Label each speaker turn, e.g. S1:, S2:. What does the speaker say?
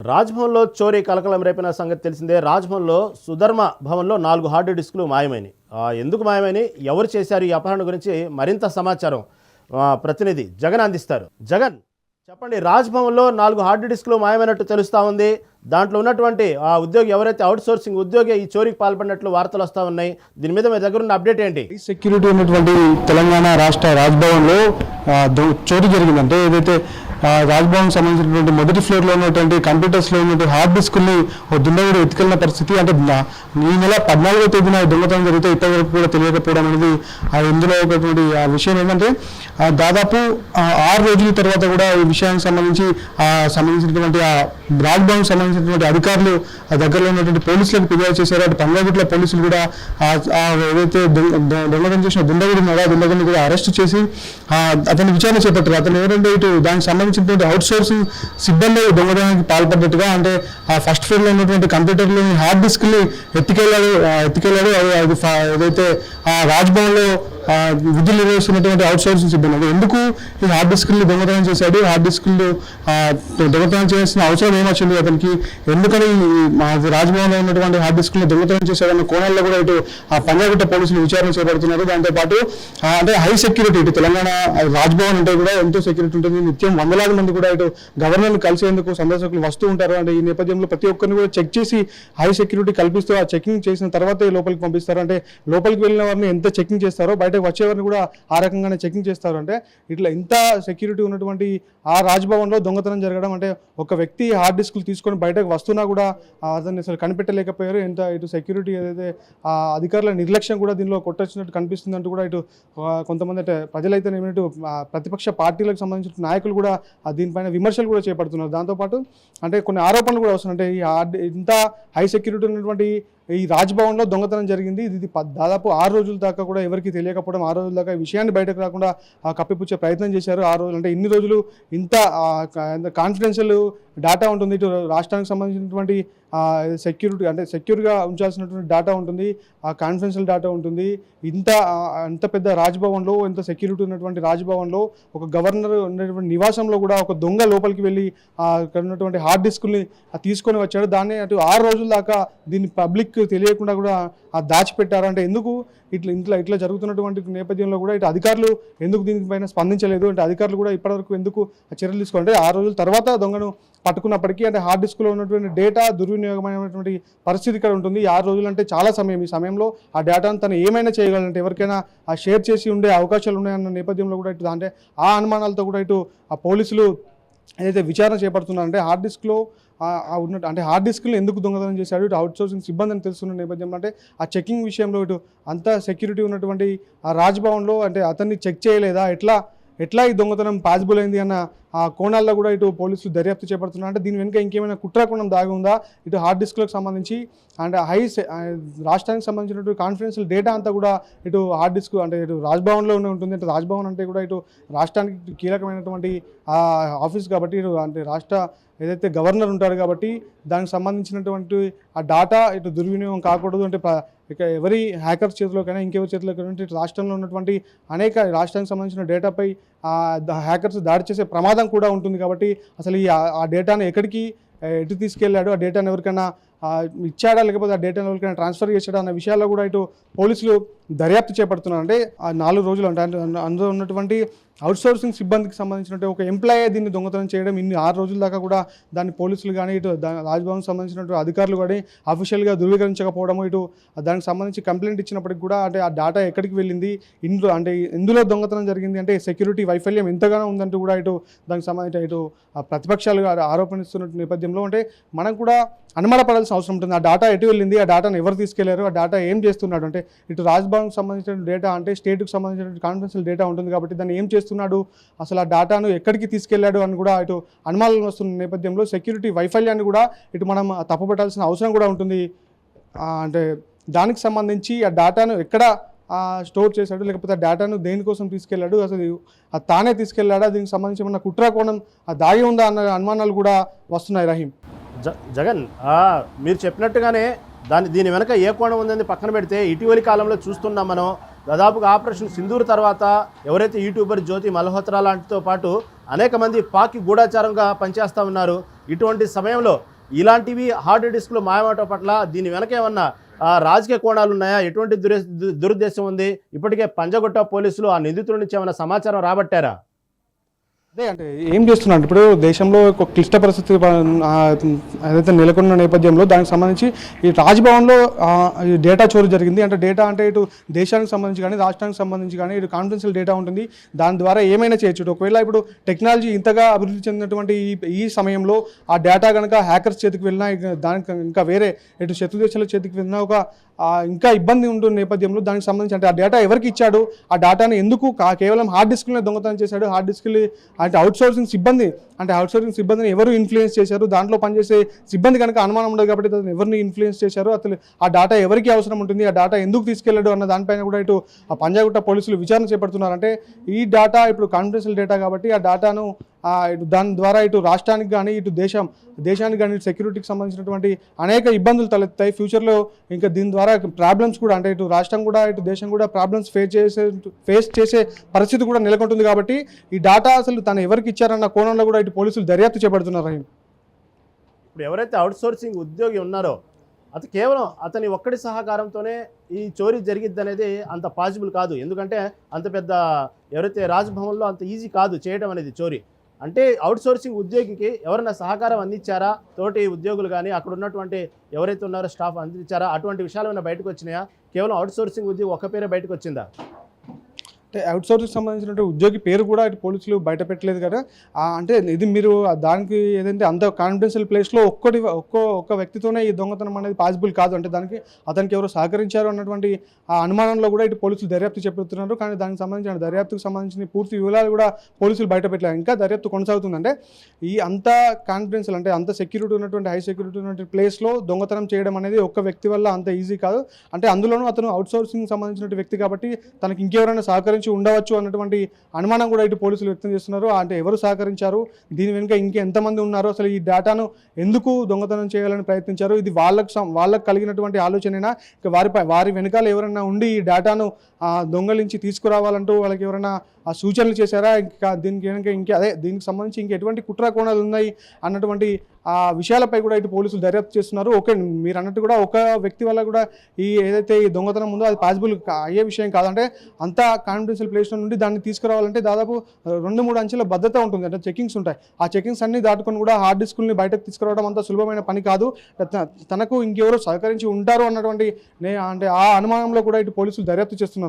S1: రాజ్భవన్లో చోరీ కలకలం రేపిన సంగతి తెలిసిందే. రాజ్భవన్లో సుధర్మ భవన్లో 4 హార్డ్ డిస్కులు మాయమైనవి. ఎందుకు మాయమైనవి, ఎవరు చేశారు ఈ అపహరణ గురించి మరింత సమాచారం ప్రతినిధి జగన్ అందిస్తారు. జగన్ చెప్పండి, రాజ్భవన్లో 4 హార్డ్ డిస్కులు మాయమైనట్టు తెలుస్తూ ఉంది. దాంట్లో ఉన్నటువంటి ఆ ఉద్యోగి ఎవరైతే అవుట్ సోర్సింగ్ ఉద్యోగి ఈ చోరీకి పాల్పడినట్లు వార్తలు వస్తూ ఉన్నాయి. దీని మీద మీ దగ్గర ఉన్న అప్డేట్ ఏంటి?
S2: సెక్యూరిటీ ఉన్నటువంటి తెలంగాణ రాష్ట్ర రాజ్భవన్లో చోరీ జరిగిందంటే ఏదైతే రాజ్భవన్ సంబంధించినటువంటి మొదటి ఫ్లోర్లో ఉన్నటువంటి కంప్యూటర్స్లో ఉన్నటువంటి హార్డ్ డిస్కుల్ని దుండగుడు ఎత్తుకెళ్ళిన పరిస్థితి. అంటే ఈ నెల 14వ తేదీన దొంగతనం జరిగితే ఇప్పటివరకు కూడా తెలియకపోవడం అనేది ఇందులో ఒకటువంటి ఆ విషయం ఏంటంటే దాదాపు 6 రోజుల తర్వాత కూడా ఈ విషయానికి సంబంధించినటువంటి ఆ రాజ్భవన్ సంబంధించినటువంటి అధికారులు దగ్గరలో ఉన్నటువంటి పోలీసులకు ఫిర్యాదు చేశారు. అటు పంజాగుట్ల పోలీసులు కూడా ఏదైతే దొంగతనం చేసిన దుండగుడిని కూడా అరెస్ట్ చేసి అతని విచారణ చేపట్టారు. అతను ఎవరంటే ఇటు దానికి సంబంధించినటువంటి అవుట్ సోర్సింగ్ సిబ్బంది దొంగతనానికి పాల్పడ్డట్టుగా, అంటే ఆ ఫస్ట్ ఫ్లోర్లో ఉన్నటువంటి కంప్యూటర్లోని హార్డ్ డిస్క్ని ఎత్తుకెళ్ళాడు. ఏదైతే ఆ రాజ్భవన్లో విధులు నిర్వహిస్తున్నటువంటి అవుట్ సోర్సింగ్ సిబ్బంది ఎందుకు ఈ హార్డ్ డిస్క్ని దొంగతనం చేశాడు, హార్డ్ డిస్క్లు దొంగతనం చేయాల్సిన అవసరం ఏమొచ్చింది అతనికి, ఎందుకని రాజ్భవన్లో ఉన్నటువంటి హార్డ్ డిస్క్ని దొంగతనం చేశాడన్న కోణాల్లో కూడా ఇటు ఆ పంజాగుట్ట పోలీసులు విచారణ చేపడుతున్నారు. దాంతోపాటు అంటే హై సెక్యూరిటీ, ఇటు తెలంగాణ రాజ్భవన్ అంటే కూడా ఎంతో సెక్యూరిటీ ఉంటుంది. నిత్యం వందలాది మంది కూడా ఇటు గవర్నర్ని కలిసేందుకు సందర్శకులు వస్తూ ఉంటారు. అంటే ఈ నేపథ్యంలో ప్రతి ఒక్కరిని కూడా చెక్ చేసి హై సెక్యూరిటీ కల్పిస్తూ ఆ చెకింగ్ చేసిన తర్వాతే లోపలికి పంపిస్తారు. అంటే లోపలికి వెళ్ళిన వారిని ఎంత చెకింగ్ చేస్తారో బయటకు వచ్చేవారిని కూడా ఆ రకంగానే చెకింగ్ చేస్తారు. అంటే ఇట్లా ఇంత సెక్యూరిటీ ఉన్నటువంటి ఆ రాజ్భవన్లో దొంగతనం జరగడం, అంటే ఒక వ్యక్తి హార్డ్ డిస్క్లు తీసుకొని బయటకు వస్తున్నా కూడా అతన్ని అసలు కనిపెట్టలేకపోయారు. ఎంత ఇటు సెక్యూరిటీ ఏదైతే ఆ అధికారుల నిర్లక్ష్యం కూడా దీనిలో కొట్టొచ్చినట్టు కనిపిస్తుంది అంటూ కూడా ఇటు కొంతమంది అంటే ప్రజలైతే ఏమిటో ప్రతిపక్ష పార్టీలకు సంబంధించిన నాయకులు కూడా దీనిపైన విమర్శలు కూడా చేపడుతున్నారు. దాంతోపాటు అంటే కొన్ని ఆరోపణలు కూడా వస్తున్నాయి. అంటే ఇంత హై సెక్యూరిటీ ఉన్నటువంటి ఈ రాజ్భవన్లో దొంగతనం జరిగింది. ఇది దాదాపు 6 రోజుల దాకా కూడా ఎవరికి తెలియకపోవడం, 6 రోజుల దాకా ఈ విషయాన్ని బయటకు రాకుండా కప్పిపుచ్చే ప్రయత్నం చేశారు. 6 రోజులు అంటే ఇన్ని రోజులు ఇంత కాన్ఫిడెన్షియల్ డేటా ఉంటుంది. ఇటు రాష్ట్రానికి సంబంధించినటువంటి సెక్యూరిటీ అంటే సెక్యూర్గా ఉంచాల్సినటువంటి డేటా ఉంటుంది, ఆ కాన్ఫిడెన్షియల్ డేటా ఉంటుంది. ఇంత పెద్ద రాజ్భవన్లో, ఇంత సెక్యూరిటీ ఉన్నటువంటి రాజ్భవన్లో ఒక గవర్నర్ ఉన్నటువంటి నివాసంలో కూడా ఒక దొంగ లోపలికి వెళ్ళి అక్కడ ఉన్నటువంటి హార్డ్ డిస్కుల్ని తీసుకొని వచ్చాడు. దాన్ని అటు 6 రోజుల దాకా దీన్ని పబ్లిక్ తెలియకుండా కూడా దాచిపెట్టారు. అంటే ఎందుకు ఇట్లా జరుగుతున్నటువంటి నేపథ్యంలో కూడా ఇటు అధికారులు ఎందుకు దీనిపైన స్పందించలేదు, అంటే అధికారులు కూడా ఇప్పటివరకు ఎందుకు చర్యలు తీసుకోవాలంటే 6 రోజుల తర్వాత దొంగను పట్టుకున్నప్పటికీ అంటే హార్డ్ డిస్క్లో ఉన్నటువంటి డేటా దుర్వినియోగమైనటువంటి పరిస్థితి ఇక్కడ ఉంటుంది. 6 రోజులు అంటే చాలా సమయం. ఈ సమయంలో ఆ డేటాను తను ఏమైనా చేయగలంటే ఎవరికైనా షేర్ చేసి ఉండే అవకాశాలు ఉన్నాయన్న నేపథ్యంలో కూడా ఇటు అంటే ఆ అనుమానాలతో కూడా ఇటు ఆ పోలీసులు ఏదైతే విచారణ చేపడుతున్నారంటే హార్డ్ డిస్క్లో ఉన్నట్టు అంటే హార్డ్ డిస్క్లు ఎందుకు దొంగతనం చేశాడు, ఇటు అవుట్ సోర్సింగ్ సిబ్బందిని తెలుస్తున్న నేపథ్యంలో అంటే ఆ చెకింగ్ విషయంలో ఇటు అంత సెక్యూరిటీ ఉన్నటువంటి ఆ రాజ్భవన్లో అంటే అతన్ని చెక్ చేయలేదా, ఎట్లా ఈ దొంగతనం పాసిబుల్ అయింది అన్న ఆ కోణాల్లో కూడా ఇటు పోలీసులు దర్యాప్తు చేపడుతున్నారు. అంటే దీని వెనుక ఇంకేమైనా కుట్రకోణం దాగి ఉందా, ఇటు హార్డ్ డిస్క్లకు సంబంధించి అంటే రాష్ట్రానికి సంబంధించినటువంటి కాన్ఫిడెన్షియల్ డేటా అంతా కూడా ఇటు హార్డ్ డిస్క్ అంటే ఇటు రాజ్భవన్లో ఉంటుంది. అంటే రాజ్భవన్ అంటే కూడా ఇటు రాష్ట్రానికి కీలకమైనటువంటి ఆఫీస్ కాబట్టి ఇటు అంటే రాష్ట్ర ఏదైతే గవర్నర్ ఉంటారు కాబట్టి దానికి సంబంధించినటువంటి ఆ డేటా ఇటు దుర్వినియోగం కాకూడదు. అంటే ఇక ఎవరి హ్యాకర్స్ చేతిలోకైనా ఇంకెవరి చేతిలోకైనా ఇటు రాష్ట్రంలో ఉన్నటువంటి అనేక రాష్ట్రానికి సంబంధించిన డేటాపై హ్యాకర్స్ దాడి చేసే ప్రమాదం కూడా ఉంటుంది. కాబట్టి అసలు ఆ డేటాను ఎటు తీసుకెళ్ళాడు, ఆ డేటాను ఎవరికైనా ఇచ్చాడా, లేకపోతే ఆ డేటాను ఎవరికైనా ట్రాన్స్ఫర్ చేశాడా అన్న విషయాల్లో కూడా ఇటు పోలీసులు దర్యాప్తు చేపడుతున్నారు. అంటే ఆ 4 రోజులు అంటే అందులో ఉన్నటువంటి అవుట్ సోర్సింగ్ సిబ్బందికి సంబంధించినట్టు ఒక ఎంప్లాయీ దీన్ని దొంగతనం చేయడం, ఇన్ని 6 రోజుల దాకా కూడా దాన్ని పోలీసులు కానీ ఇటు రాజ్భవన్ సంబంధించినటువంటి అధికారులు కానీ అఫీషియల్గా ధృవీకరించకపోవడము, ఇటు దానికి సంబంధించి కంప్లైంట్ ఇచ్చినప్పటికి కూడా అంటే ఆ డేటా ఎక్కడికి వెళ్ళింది, ఇందులో దొంగతనం జరిగింది అంటే సెక్యూరిటీ వైఫల్యం ఎంతగానో ఉందంటూ కూడా ఇటు దానికి సంబంధించి ఇటు ప్రతిపక్షాలు ఆరోపణిస్తున్న నేపథ్యంలో అంటే మనం కూడా అనుమానపడాల్సిన అవసరం ఉంటుంది. ఆ డేటా ఎటు వెళ్ళింది, ఆ డేటాను ఎవరు తీసుకెళ్లారు, ఆ డేటా ఏం చేస్తున్నాడు, అంటే ఇటు రాజ్భవన్కి సంబంధించిన డేటా అంటే స్టేట్కి సంబంధించిన కాన్ఫిడెన్షియల్ డేటా ఉంటుంది కాబట్టి దాన్ని ఏం చేస్తున్నాడు, అసలు ఆ డేటాను ఎక్కడికి తీసుకెళ్లాడు అని కూడా ఇటు అనుమానాలు వస్తున్న నేపథ్యంలో సెక్యూరిటీ వైఫల్యాన్ని కూడా ఇటు మనం తప్పుపట్టాల్సిన అవసరం కూడా ఉంటుంది. అంటే దానికి సంబంధించి ఆ డేటాను ఎక్కడ స్టోర్ చేశాడు, లేకపోతే ఆ డేటాను దేనికోసం తీసుకెళ్లాడు, అసలు తానే తీసుకెళ్లాడా, దీనికి సంబంధించి ఏమన్నా కుట్రకోణం దాగి ఉందా అన్న అనుమానాలు కూడా వస్తున్నాయి. రహీం,
S1: జగన్ మీరు చెప్పినట్టుగానే దీని వెనక ఏ కోణం ఉందని పక్కన పెడితే ఇటీవలి కాలంలో చూస్తున్నాం మనం దాదాపుగా ఆపరేషన్ సింధూర్ తర్వాత ఎవరైతే యూట్యూబర్ జ్యోతి మల్హోత్రా లాంటితో పాటు అనేక మంది పాక్కి గూఢాచారంగా పనిచేస్తూ ఉన్నారు. ఇటువంటి సమయంలో ఇలాంటివి హార్డ్ డిస్క్లు మాయమవటం పట్ల దీని వెనక ఏమన్నా రాజకీయ కోణాలు ఉన్నాయా? ఎటువంటి దురుద్దేశం ఉంది? ఇప్పటికే పంజగుట్ట పోలీసులు ఆ నిందితుల నుంచి ఏమైనా సమాచారం రాబట్టారా?
S2: అదే అంటే ఏం చేస్తున్నారు ఇప్పుడు దేశంలో ఒక క్లిష్ట పరిస్థితి ఏదైతే నెలకొన్న నేపథ్యంలో దానికి సంబంధించి ఈ రాజ్భవన్లో ఈ డేటా చోరీ జరిగింది. అంటే డేటా అంటే ఇటు దేశానికి సంబంధించి కానీ రాష్ట్రానికి సంబంధించి కానీ ఇటు కాన్ఫిడెన్షియల్ డేటా ఉంటుంది. దాని ద్వారా ఏమైనా చేయొచ్చు. ఒకవేళ ఇప్పుడు టెక్నాలజీ ఇంతగా అభివృద్ధి చెందినటువంటి ఈ సమయంలో ఆ డేటా కనుక హ్యాకర్స్ చేతికి వెళ్ళినా దానికి ఇంకా వేరే ఇటు శత్రు దేశాల చేతికి వెళ్ళినా ఒక ఇంకా ఇబ్బంది ఉంటుంది నేపథ్యంలో దానికి సంబంధించి అంటే ఆ డేటా ఎవరికి ఇచ్చాడు, ఆ డేటాను ఎందుకు కేవలం హార్డ్ డిస్క్లనే దొంగతనం చేశాడు, హార్డ్ డిస్క్లు అంటే అవుట్సోర్సింగ్ సిబ్బందిని ఎవరు ఇన్ఫ్లుయెన్స్ చేశారు, దాంట్లో పనిచేసే సిబ్బంది కనుక అనుమానం ఉండదు కాబట్టి అతను ఎవరిని ఇన్ఫ్లుయెన్స్ చేశారు, అసలు ఆ డేటా ఎవరికి అవసరం ఉంటుంది, ఆ డేటా ఎందుకు తీసుకెళ్లాడు అన్న దానిపైన కూడా ఇటు ఆ పంజాగుట్ట పోలీసులు విచారణ చేపడుతున్నారు. అంటే ఈ డేటా ఇప్పుడు కాన్ఫిడెన్షియల్ డేటా కాబట్టి ఆ డేటాను ఇటు దాని ద్వారా ఇటు రాష్ట్రానికి కానీ ఇటు దేశానికి కానీ సెక్యూరిటీకి సంబంధించినటువంటి అనేక ఇబ్బందులు తలెత్తాయి. ఫ్యూచర్లో ఇంకా దీని ద్వారా ప్రాబ్లమ్స్ కూడా అంటే ఇటు రాష్ట్రం కూడా ఇటు దేశం కూడా ప్రాబ్లమ్స్ ఫేస్ చేసే పరిస్థితి కూడా నెలకొంటుంది. కాబట్టి ఈ డేటా అసలు తను ఎవరికి ఇచ్చారన్న కోణంలో కూడా ఇటు పోలీసులు దర్యాప్తు చేపడుతున్నారు.
S1: ఇప్పుడు ఎవరైతే అవుట్సోర్సింగ్ ఉద్యోగి ఉన్నారో కేవలం అతని ఒక్కడి సహకారంతోనే ఈ చోరీ జరిగిద్ది అనేది అంత పాసిబుల్ కాదు. ఎందుకంటే అంత పెద్ద ఎవరైతే రాజ్భవన్లో అంత ఈజీ కాదు చేయడం అనేది చోరీ. అంటే అవుట్సోర్సింగ్ ఉద్యోగికి ఎవరైనా సహకారం అందించారా, తోటి ఉద్యోగులు కానీ అక్కడ ఉన్నటువంటి ఎవరైతే ఉన్నారో స్టాఫ్ అందించారా, అటువంటి విషయాలు ఏమైనా బయటకు వచ్చినాయా? కేవలం అవుట్సోర్సింగ్ ఉద్యోగి ఒక్క పేరే బయటకు వచ్చిందా?
S2: అంటే అవుట్సోర్సింగ్ సంబంధించిన ఉద్యోగి పేరు కూడా ఇటు పోలీసులు బయట పెట్టలేదు కదా. అంటే ఇది మీరు దానికి ఏదంటే అంత కాన్ఫిడెన్షియల్ ప్లేస్లో ఒక్క వ్యక్తితోనే ఈ దొంగతనం అనేది పాసిబుల్ కాదు. అంటే అతనికి ఎవరు సహకరించారు అన్నటువంటి ఆ అనుమానంలో కూడా ఇటు పోలీసులు దర్యాప్తు చేపడుతున్నారు. కానీ దానికి సంబంధించిన దర్యాప్తుకు సంబంధించిన పూర్తి వివరాలు కూడా పోలీసులు బయట పెట్టలేదు. ఇంకా దర్యాప్తు కొనసాగుతుందంటే ఈ అంత కాన్ఫిడెన్షియల్ అంటే అంత సెక్యూరిటీ ఉన్నటువంటి హై సెక్యూరిటీ ఉన్నటువంటి ప్లేస్లో దొంగతనం చేయడం అనేది ఒక్క వ్యక్తి వల్ల అంత ఈజీ కాదు. అంటే అందులోనూ అతను అవుట్సోర్సింగ్ సంబంధించిన వ్యక్తి కాబట్టి తనకి ఇంకెవరైనా ఉండవచ్చు అన్నటువంటి అనుమానం కూడా ఇటు పోలీసులు వ్యక్తం చేస్తున్నారు. అంటే ఎవరు సహకరించారు, దీని వెనుక ఇంకెంతమంది ఉన్నారు, అసలు ఈ డేటాను ఎందుకు దొంగతనం చేయాలని ప్రయత్నించారు, ఇది వాళ్ళకు కలిగినటువంటి ఆలోచనైనా వారి వెనకాల ఎవరైనా ఉండి ఈ డేటాను దొంగలించి తీసుకురావాలంటూ వాళ్ళకి ఎవరైనా సూచనలు చేశారా, ఇంకా దీనికి సంబంధించి ఎటువంటి కుట్ర కోణాలు ఉన్నాయి అన్నటువంటి విషయాలపై కూడా ఇటు పోలీసులు దర్యాప్తు చేస్తున్నారు. మీరు అన్నట్టు కూడా ఒక వ్యక్తి వల్ల కూడా ఏదైతే ఈ దొంగతనం ఉందో అది పాసిబుల్ అయ్యే విషయం కాదంటే అంత కాన్ఫిడెన్షియల్ ప్లేస్ నుండి దాన్ని తీసుకురావాలంటే దాదాపు 2-3 అంచెల భద్రత ఉంటుంది. అంటే చెకింగ్స్ ఉంటాయి. ఆ చెకింగ్స్ అన్ని దాటుకొని కూడా హార్డ్ డిస్కుల్ని బయటకు తీసుకురావడం అంత సులభమైన పని కాదు. తనకు ఇంకెవరో సహకరించి ఉంటారు అన్నటువంటి అంటే ఆ అనుమానంలో కూడా ఇటు పోలీసులు దర్యాప్తు చేస్తున్నారు.